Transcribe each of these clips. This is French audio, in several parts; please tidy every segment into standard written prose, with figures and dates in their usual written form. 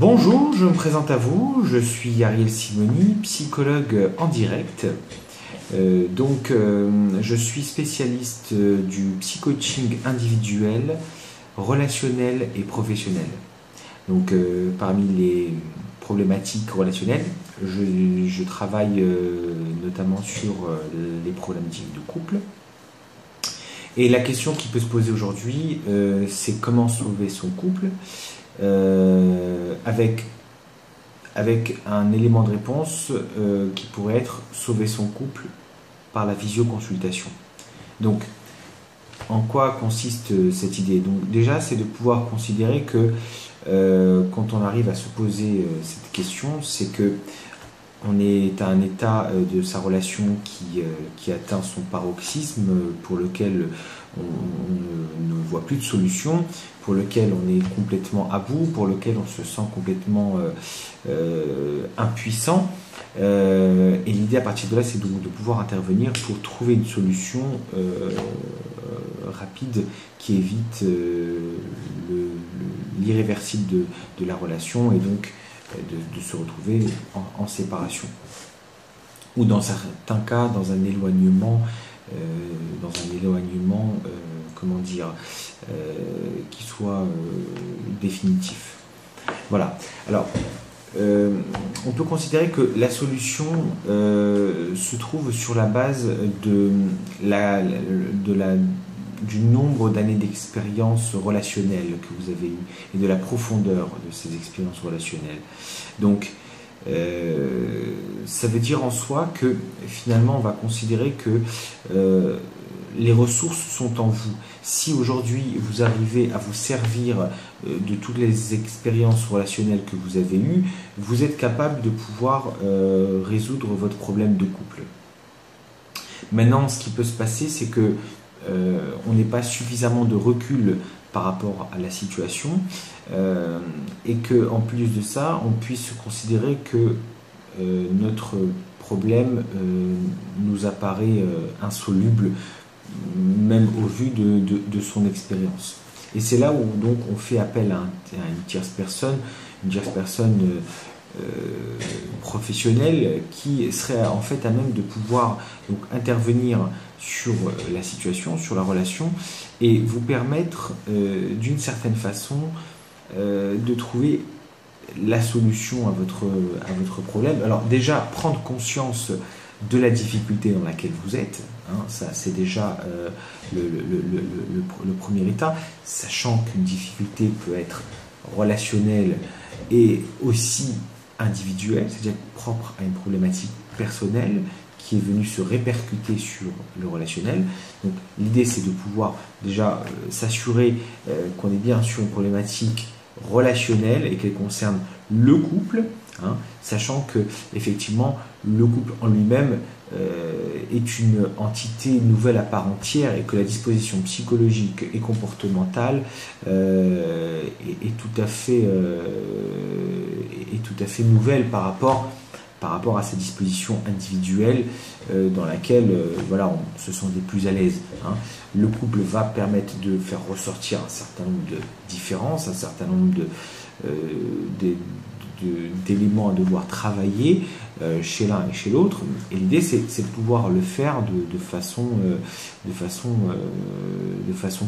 Bonjour, je me présente à vous, je suis Ariel Simoni, psychologue en direct. Je suis spécialiste du psychocoaching individuel, relationnel et professionnel. Parmi les problématiques relationnelles, je travaille notamment sur les problématiques de couple. Et la question qui peut se poser aujourd'hui, c'est comment sauver son couple avec un élément de réponse qui pourrait être sauver son couple par la visioconsultation. Donc, en quoi consiste cette idée? Donc, déjà, c'est de pouvoir considérer que quand on arrive à se poser cette question, c'est que on est à un état de sa relation qui atteint son paroxysme, pour lequel on ne voit plus de solution, pour lequel on est complètement à bout, pour lequel on se sent complètement impuissant. Et l'idée à partir de là, c'est de pouvoir intervenir pour trouver une solution rapide qui évite l'irréversible de la relation et donc de se retrouver en séparation. Ou dans certains cas, dans un éloignement, qui soit définitif. Voilà. Alors, on peut considérer que la solution se trouve sur la base du nombre d'années d'expérience relationnelle que vous avez eues et de la profondeur de ces expériences relationnelles. Donc, ça veut dire en soi que finalement on va considérer que les ressources sont en vous. Si aujourd'hui vous arrivez à vous servir de toutes les expériences relationnelles que vous avez eues, vous êtes capable de pouvoir résoudre votre problème de couple. Maintenant, ce qui peut se passer, c'est que on n'ait pas suffisamment de recul par rapport à la situation et que en plus de ça, on puisse considérer que notre problème nous apparaît insoluble, même au vu de son expérience. Et c'est là où donc on fait appel à une tierce personne, professionnelle qui serait en fait à même de pouvoir donc intervenir sur la situation, sur la relation et vous permettre d'une certaine façon de trouver la solution à votre problème. Alors déjà, prendre conscience de la difficulté dans laquelle vous êtes, hein, ça c'est déjà le premier état, sachant qu'une difficulté peut être relationnelle et aussi individuelle, c'est-à-dire propre à une problématique personnelle qui est venue se répercuter sur le relationnel. Donc l'idée c'est de pouvoir déjà s'assurer qu'on est bien sur une problématique relationnelle et qu'elle concerne le couple, hein, sachant que effectivement le couple en lui-même est une entité nouvelle à part entière et que la disposition psychologique et comportementale est tout à fait nouvelle par rapport à sa disposition individuelle dans laquelle on se sent des plus à l'aise. Hein. Le couple va permettre de faire ressortir un certain nombre de différences, un certain nombre d'éléments à devoir travailler chez l'un et chez l'autre. Et l'idée, c'est de pouvoir le faire de façon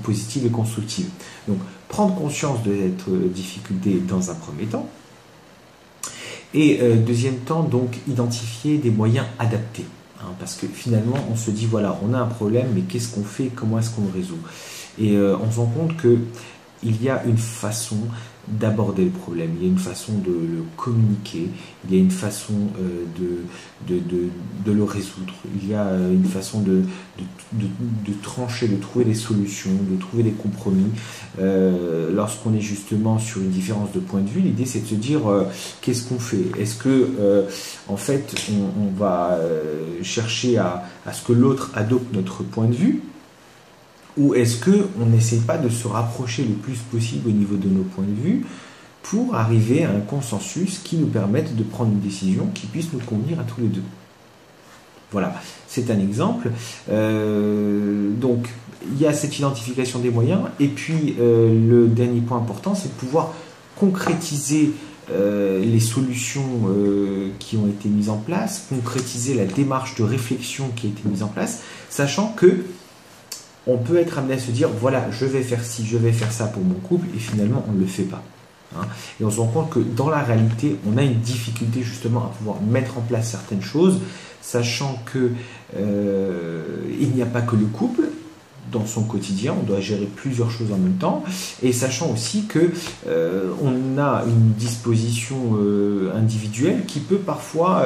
positive et constructive. Donc, prendre conscience de cette difficulté dans un premier temps. Et deuxième temps, donc, identifier des moyens adaptés. Hein, parce que finalement, on se dit, voilà, on a un problème, mais qu'est-ce qu'on fait? Comment est-ce qu'on le résout? Et on se rend compte qu'il y a une façon d'aborder le problème, il y a une façon de le communiquer, il y a une façon de le résoudre, il y a une façon de trancher, de trouver des solutions, de trouver des compromis. Lorsqu'on est justement sur une différence de point de vue, l'idée c'est de se dire qu'est-ce qu'on fait? Est-ce que en fait on va chercher à ce que l'autre adopte notre point de vue? Ou est-ce qu'on n'essaie pas de se rapprocher le plus possible au niveau de nos points de vue pour arriver à un consensus qui nous permette de prendre une décision qui puisse nous convenir à tous les deux? Voilà, c'est un exemple. Donc, il y a cette identification des moyens. Et puis, le dernier point important, c'est de pouvoir concrétiser les solutions qui ont été mises en place, concrétiser la démarche de réflexion qui a été mise en place, sachant que on peut être amené à se dire, voilà, je vais faire ci, je vais faire ça pour mon couple, et finalement, on ne le fait pas. Hein. Et on se rend compte que dans la réalité, on a une difficulté justement à pouvoir mettre en place certaines choses, sachant que il n'y a pas que le couple dans son quotidien, on doit gérer plusieurs choses en même temps, et sachant aussi que on a une disposition individuelle qui peut parfois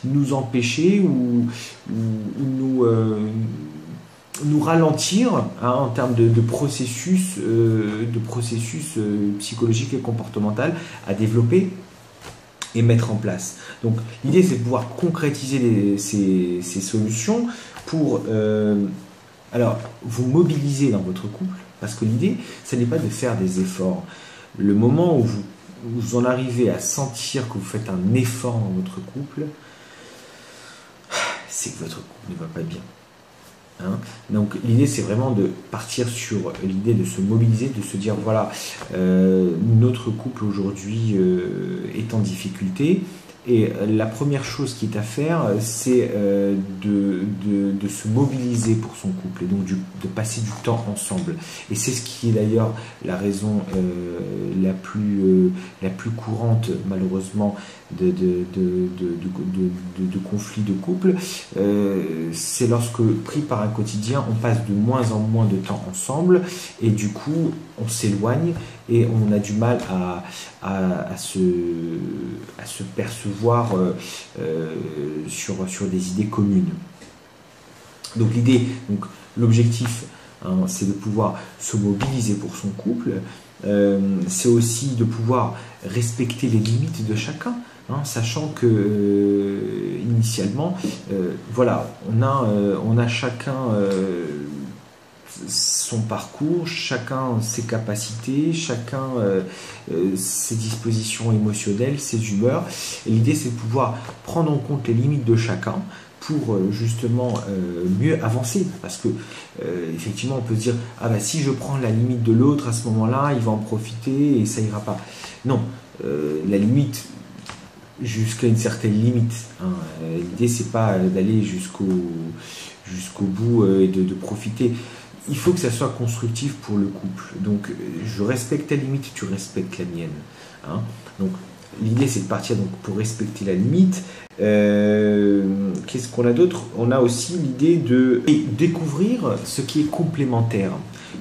nous empêcher ou nous ralentir hein, en termes de processus psychologique et comportemental à développer et mettre en place. Donc l'idée c'est de pouvoir concrétiser ces solutions pour alors vous mobiliser dans votre couple, parce que l'idée ce n'est pas de faire des efforts. Le moment où vous en arrivez à sentir que vous faites un effort dans votre couple, c'est que votre couple ne va pas bien. Hein. Donc l'idée c'est vraiment de partir sur l'idée de se mobiliser, de se dire voilà, notre couple aujourd'hui est en difficulté, et la première chose qui est à faire c'est de se mobiliser pour son couple, et donc de passer du temps ensemble, et c'est ce qui est d'ailleurs la raison la plus courante malheureusement de conflits de couple, c'est lorsque pris par un quotidien, on passe de moins en moins de temps ensemble, et du coup on s'éloigne et on a du mal à se percevoir sur des idées communes. Donc l'objectif hein, c'est de pouvoir se mobiliser pour son couple, c'est aussi de pouvoir respecter les limites de chacun. Hein, sachant que initialement, voilà, on a chacun son parcours, chacun ses capacités, chacun ses dispositions émotionnelles, ses humeurs. Et l'idée, c'est de pouvoir prendre en compte les limites de chacun pour justement mieux avancer, parce que effectivement on peut se dire ah bah si je prends la limite de l'autre à ce moment-là, il va en profiter et ça ira pas. Non, la limite jusqu'à une certaine limite. Hein. L'idée c'est pas d'aller jusqu'au bout et de profiter. Il faut que ça soit constructif pour le couple. Donc je respecte ta limite, tu respectes la mienne. Hein. Donc l'idée c'est de partir donc, pour respecter la limite. Qu'est-ce qu'on a d'autre? On a aussi l'idée de découvrir ce qui est complémentaire.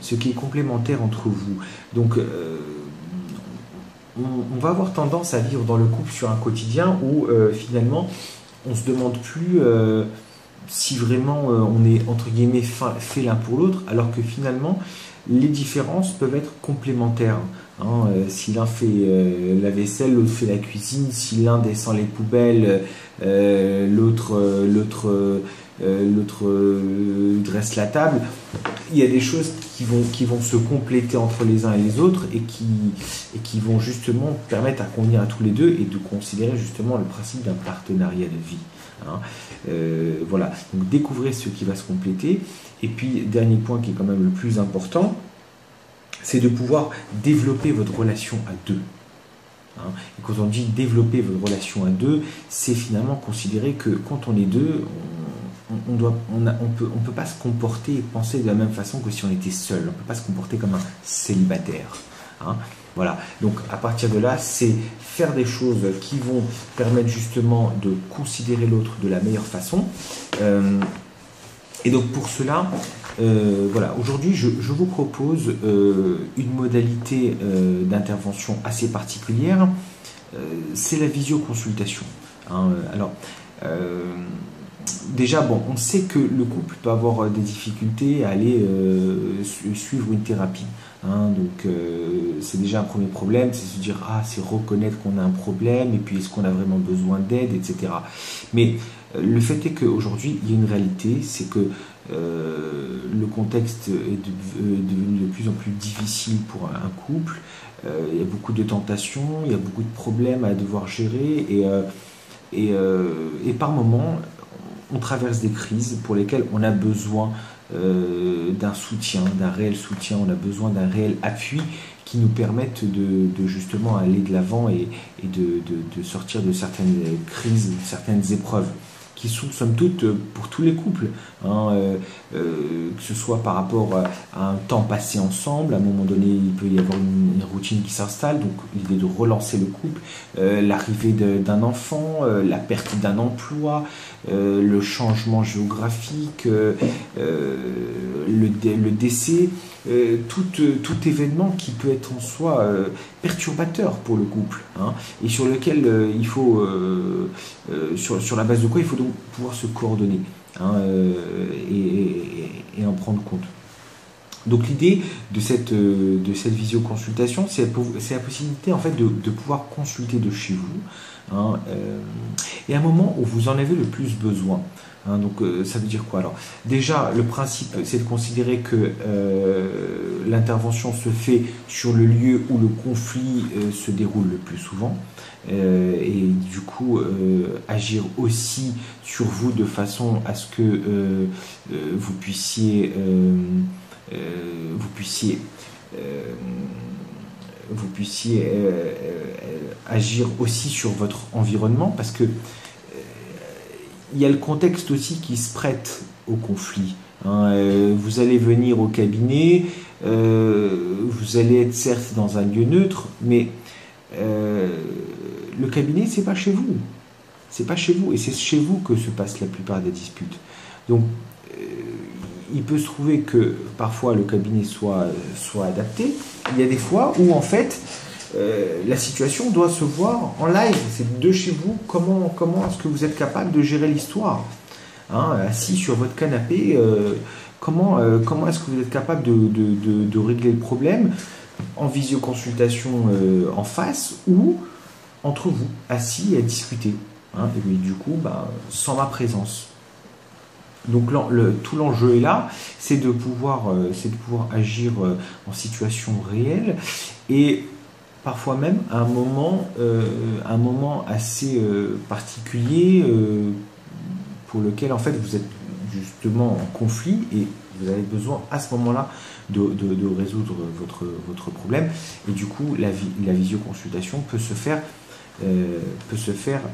Ce qui est complémentaire entre vous. Donc on va avoir tendance à vivre dans le couple sur un quotidien où finalement on ne se demande plus si vraiment on est entre guillemets fait l'un pour l'autre, alors que finalement les différences peuvent être complémentaires. Hein, si l'un fait la vaisselle, l'autre fait la cuisine, si l'un descend les poubelles, l'autre dresse la table. Il y a des choses qui vont se compléter entre les uns et les autres et qui vont justement permettre à convenir à tous les deux et de considérer justement le principe d'un partenariat de vie. Hein. Voilà, donc découvrez ce qui va se compléter. Et puis, dernier point qui est quand même le plus important, c'est de pouvoir développer votre relation à deux. Hein. Et quand on dit développer votre relation à deux, c'est finalement considérer que quand on est deux, on peut pas se comporter et penser de la même façon que si on était seul. On ne peut pas se comporter comme un célibataire. Hein. Voilà. Donc à partir de là, c'est faire des choses qui vont permettre justement de considérer l'autre de la meilleure façon. Et donc pour cela, voilà, aujourd'hui je vous propose une modalité d'intervention assez particulière. C'est la visioconsultation. Hein. Alors, déjà, bon, on sait que le couple peut avoir des difficultés à aller suivre une thérapie. Hein, donc, c'est déjà un premier problème, c'est se dire, ah, c'est reconnaître qu'on a un problème, et puis est-ce qu'on a vraiment besoin d'aide, etc. Mais le fait est qu'aujourd'hui, il y a une réalité, c'est que le contexte est devenu de plus en plus difficile pour un couple. Il y a beaucoup de tentations, il y a beaucoup de problèmes à devoir gérer, et par moments, on traverse des crises pour lesquelles on a besoin d'un soutien, d'un réel soutien, on a besoin d'un réel appui qui nous permettent de justement aller de l'avant et de sortir de certaines crises, de certaines épreuves qui sont somme toute pour tous les couples, hein, que ce soit par rapport à un temps passé ensemble, à un moment donné il peut y avoir une routine qui s'installe, donc l'idée de relancer le couple, l'arrivée d'un enfant, la perte d'un emploi, le changement géographique, le décès, tout événement qui peut être en soi perturbateur pour le couple, hein, et sur lequel il faut, sur la base de quoi il faut donc pouvoir se coordonner, hein, et en prendre compte. Donc l'idée de cette visioconsultation, c'est la possibilité en fait de pouvoir consulter de chez vous, hein, et à un moment où vous en avez le plus besoin. Hein, donc ça veut dire quoi alors? Déjà, le principe, c'est de considérer que l'intervention se fait sur le lieu où le conflit se déroule le plus souvent, et du coup agir aussi sur vous de façon à ce que vous puissiez agir aussi sur votre environnement, parce que il y a le contexte aussi qui se prête au conflit. Hein. Vous allez venir au cabinet, vous allez être certes dans un lieu neutre, mais le cabinet, c'est pas chez vous. C'est pas chez vous, et c'est chez vous que se passent la plupart des disputes. Donc, il peut se trouver que parfois le cabinet soit adapté. Il y a des fois où en fait la situation doit se voir en live. C'est de chez vous. Comment est-ce que vous êtes capable de gérer l'histoire, hein, assis sur votre canapé, comment est-ce que vous êtes capable de régler le problème en visioconsultation en face ou entre vous, assis à discuter, hein, et du coup sans ma présence. Donc tout l'enjeu est là, c'est de pouvoir agir en situation réelle, et parfois même à un moment assez particulier, pour lequel en fait vous êtes justement en conflit et vous avez besoin à ce moment-là de résoudre votre problème, et du coup la visioconsultation peut se faire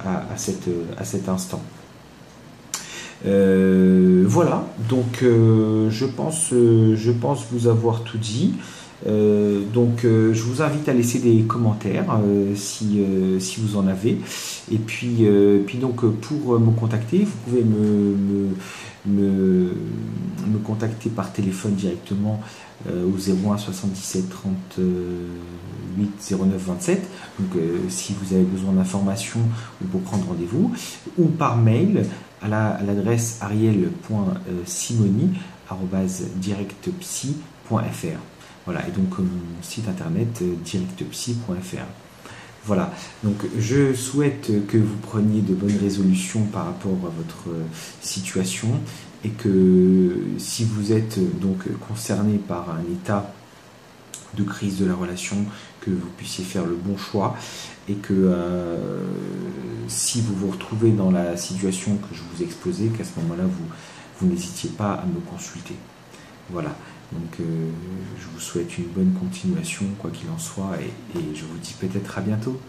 à cet instant. Voilà, donc je pense vous avoir tout dit. Donc je vous invite à laisser des commentaires si vous en avez, et puis donc pour me contacter, vous pouvez me contacter par téléphone directement au 01 77 38 09 27, donc si vous avez besoin d'informations ou pour prendre rendez-vous, ou par mail à l'adresse ariel.simoni@directpsy.fr. Voilà, et donc mon site internet directpsy.fr. Voilà, donc je souhaite que vous preniez de bonnes résolutions par rapport à votre situation, et que si vous êtes donc concerné par un état de crise de la relation, que vous puissiez faire le bon choix, et que si vous vous retrouvez dans la situation que je vous ai exposée, qu'à ce moment-là vous n'hésitiez pas à me consulter. Voilà, donc je vous souhaite une bonne continuation quoi qu'il en soit, et je vous dis peut-être à bientôt.